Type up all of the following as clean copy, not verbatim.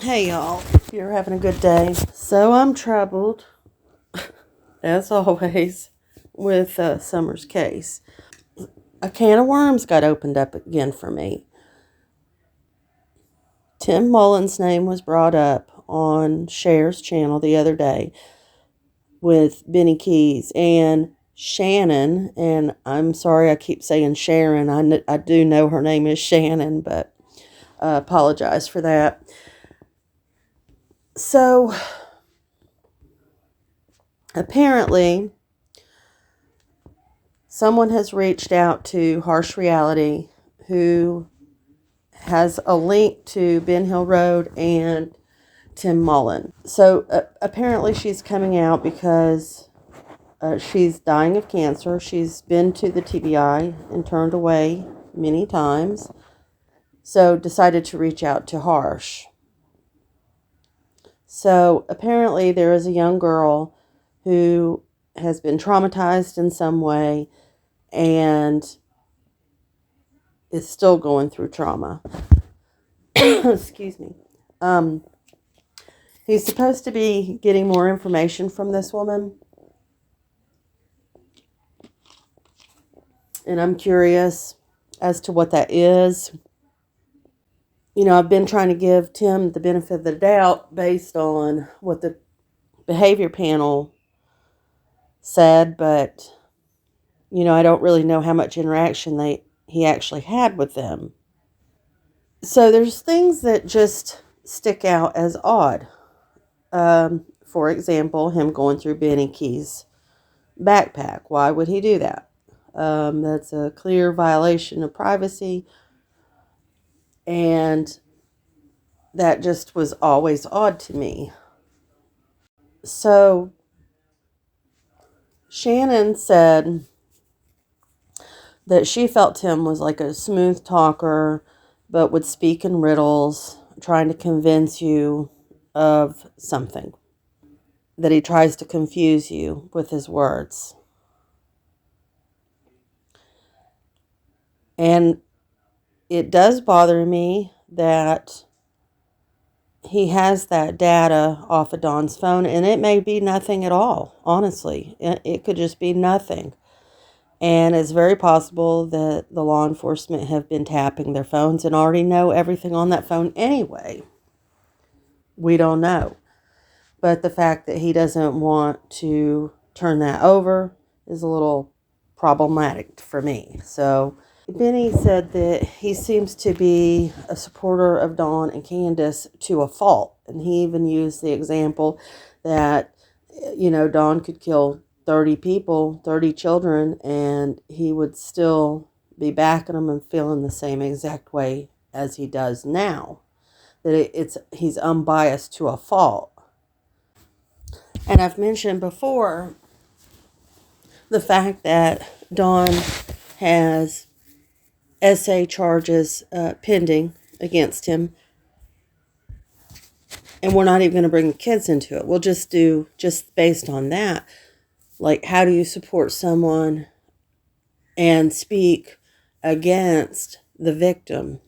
Hey y'all, if you're having a good day. So I'm troubled, as always, with Summer's case. A can of worms got opened up again for me. Tim Mullen's name was brought up on Cher's channel the other day with Benny Keys and Shannon, and I'm sorry I keep saying Sharon. I do know her name is Shannon, but I apologize for that. So, apparently, someone has reached out to Harsh Reality, who has a link to Ben Hill Road and Tim Mullen. So apparently she's coming out because she's dying of cancer. She's been to the TBI and turned away many times. So decided to reach out to Harsh. So apparently there is a young girl who has been traumatized in some way and is still going through trauma. Excuse me. He's supposed to be getting more information from this woman. And I'm curious as to what that is. You know, I've been trying to give Tim the benefit of the doubt based on what the behavior panel said, but, you know, I don't really know how much interaction he actually had with them. So there's things that just stick out as odd. For example, him going through Benny Keys' backpack. Why would he do that? That's a clear violation of privacy. And that just was always odd to me. So Shannon said that she felt Tim was like a smooth talker, but would speak in riddles, trying to convince you of something. That he tries to confuse you with his words. And it does bother me that he has that data off of Dawn's phone, and it may be nothing at all, honestly. It could just be nothing. And it's very possible that the law enforcement have been tapping their phones and already know everything on that phone anyway. We don't know. But the fact that he doesn't want to turn that over is a little problematic for me. So Benny said that he seems to be a supporter of Dawn and Candace to a fault. And he even used the example that, you know, Dawn could kill 30 people, 30 children, and he would still be backing them and feeling the same exact way as he does now. That he's unbiased to a fault. And I've mentioned before the fact that Dawn has SA charges pending against him. And we're not even going to bring the kids into it. We'll just do, just based on that, like, how do you support someone and speak against the victim?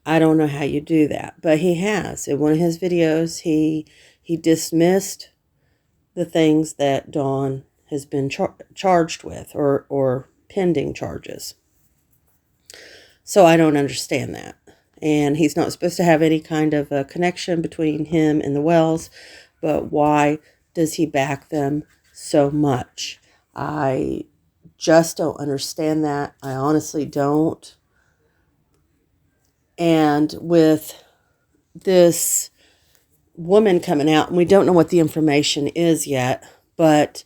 I don't know how you do that, but he has. In one of his videos, he dismissed the things that Dawn has been charged with or pending charges. So I don't understand that. And he's not supposed to have any kind of a connection between him and the Wells, but why does he back them so much? I just don't understand that. I honestly don't. And with this woman coming out, and we don't know what the information is yet, but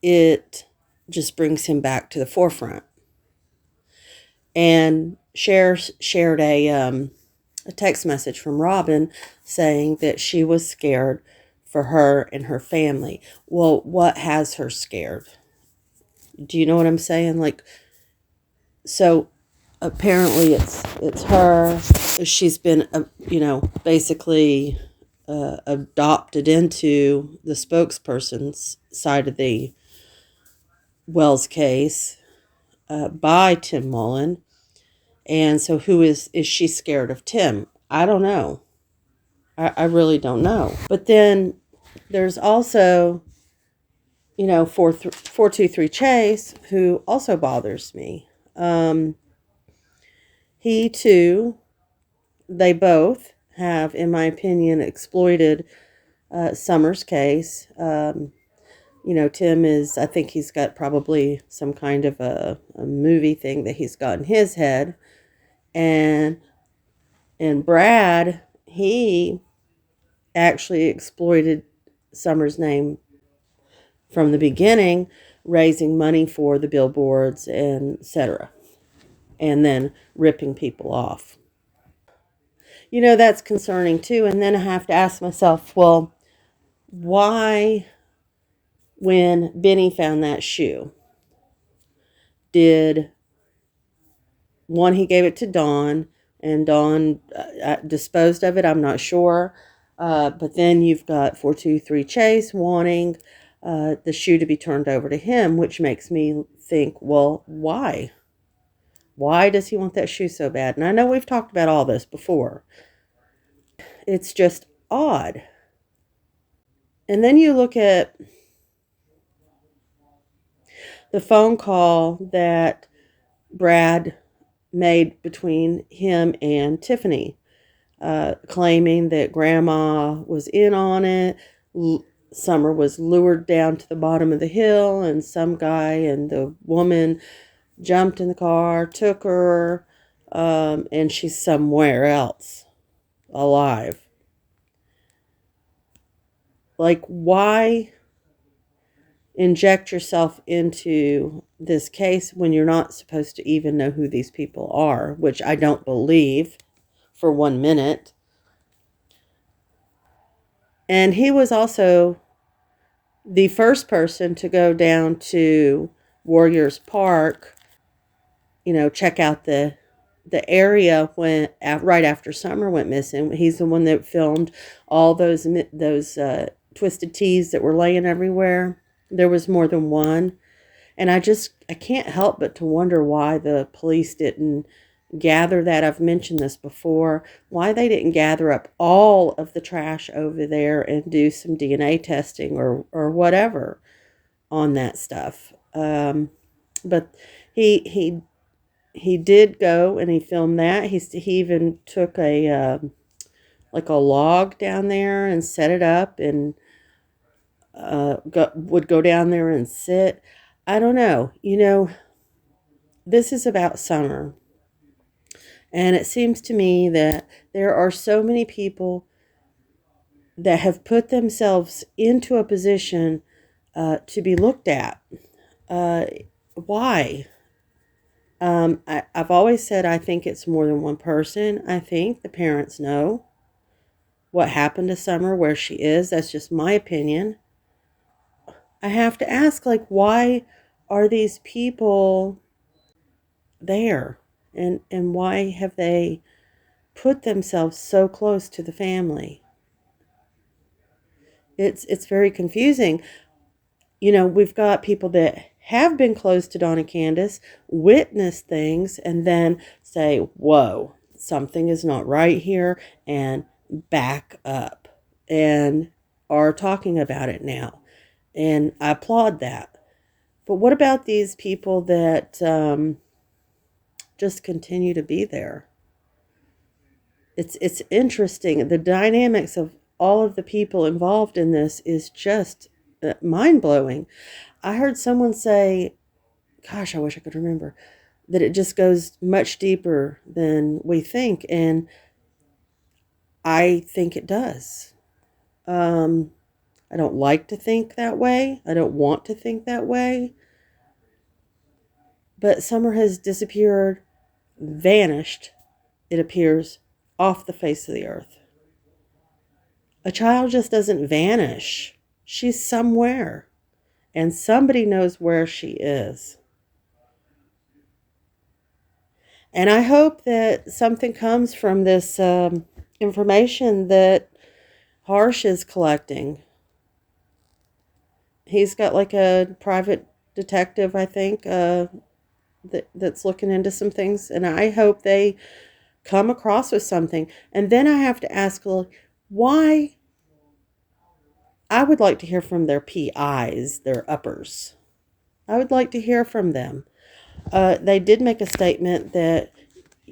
it just brings him back to the forefront. And shared a text message from Robin saying that she was scared for her and her family. Well, what has her scared? Do you know what I'm saying? Like, so apparently it's her. She's been, basically adopted into the spokesperson's side of the Wells case by Tim Mullen. And so who is she scared of Tim? I don't know. I really don't know. But then there's also, 423 Chase, who also bothers me. He too, they both have, in my opinion, exploited Summer's case. Tim is, I think he's got probably some kind of a movie thing that he's got in his head. And Brad, he actually exploited Summer's name from the beginning, raising money for the billboards and etc. And then ripping people off. That's concerning too. And then I have to ask myself, well, why, when Benny found that shoe, did one, he gave it to Dawn, and Dawn disposed of it? I'm not sure. But then you've got 423 Chase wanting the shoe to be turned over to him, which makes me think, well, why? Why does he want that shoe so bad? And I know we've talked about all this before. It's just odd. And then you look at the phone call that Brad made between him and Tiffany, claiming that Grandma was in on it. Summer was lured down to the bottom of the hill, and some guy and the woman jumped in the car, took her, and she's somewhere else, alive. Like, why inject yourself into this case when you're not supposed to even know who these people are, which I don't believe for 1 minute. And he was also the first person to go down to Warriors Park, check out the area when right after Summer went missing. He's the one that filmed all those twisted tees that were laying everywhere. There was more than one. And I can't help but to wonder why the police didn't gather that. I've mentioned this before, why they didn't gather up all of the trash over there and do some DNA testing or whatever on that stuff. But he did go and he filmed that. He even took a like a log down there and set it up and would go down there and sit. I don't know. This is about Summer. And it seems to me that there are so many people that have put themselves into a position to be looked at. Why? I've always said I think it's more than one person. I think the parents know what happened to Summer, where she is. That's just my opinion. I have to ask, like, why are these people there? And why have they put themselves so close to the family? It's very confusing. We've got people that have been close to Dawn and Candace, witness things, and then say, whoa, something is not right here, and back up, and are talking about it now. And I applaud that. But what about these people that just continue to be there? It's interesting. The dynamics of all of the people involved in this is just mind-blowing. I heard someone say, gosh, I wish I could remember, that it just goes much deeper than we think. And I think it does. I don't like to think that way. I don't want to think that way. But Summer has disappeared, vanished, it appears, off the face of the earth. A child just doesn't vanish. She's somewhere. And somebody knows where she is. And I hope that something comes from this information that Harsh is collecting. He's got like a private detective, I think, that's looking into some things. And I hope they come across with something, and then I have to ask, well, why? I would like to hear from their PIs, their uppers. I would like to hear from them. They did make a statement that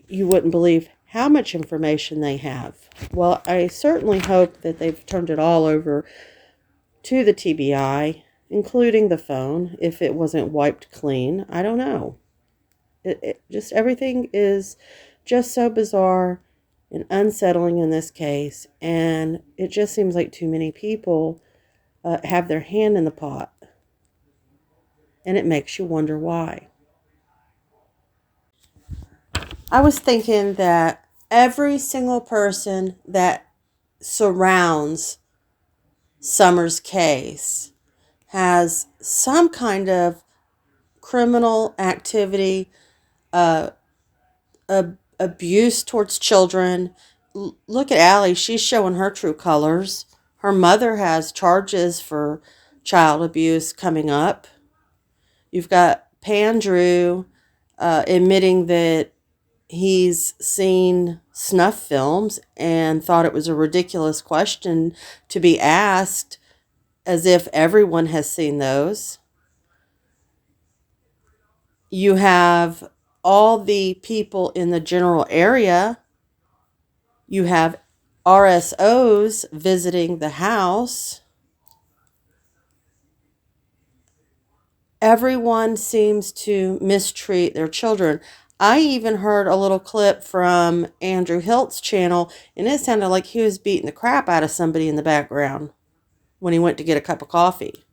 you wouldn't believe how much information they have. Well, I certainly hope that they've turned it all over to the TBI, including the phone, if it wasn't wiped clean. I don't know. Just everything is just so bizarre and unsettling in this case, and it just seems like too many people have their hand in the pot, and it makes you wonder why. I was thinking that every single person that surrounds Summer's case has some kind of criminal activity, uh, abuse towards children. Look at Allie. She's showing her true colors. Her mother has charges for child abuse coming up. You've got Pandrew admitting that he's seen snuff films and thought it was a ridiculous question to be asked, as if everyone has seen those. You have all the people in the general area. You have RSOs visiting the house. Everyone seems to mistreat their children. I even heard a little clip from Andrew Hilt's channel, and it sounded like he was beating the crap out of somebody in the background when he went to get a cup of coffee.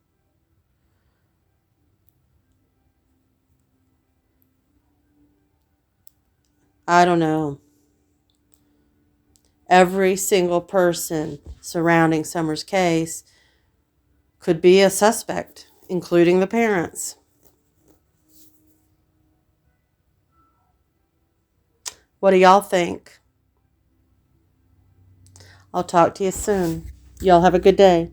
I don't know. Every single person surrounding Summer's case could be a suspect, including the parents. What do y'all think? I'll talk to you soon. Y'all have a good day.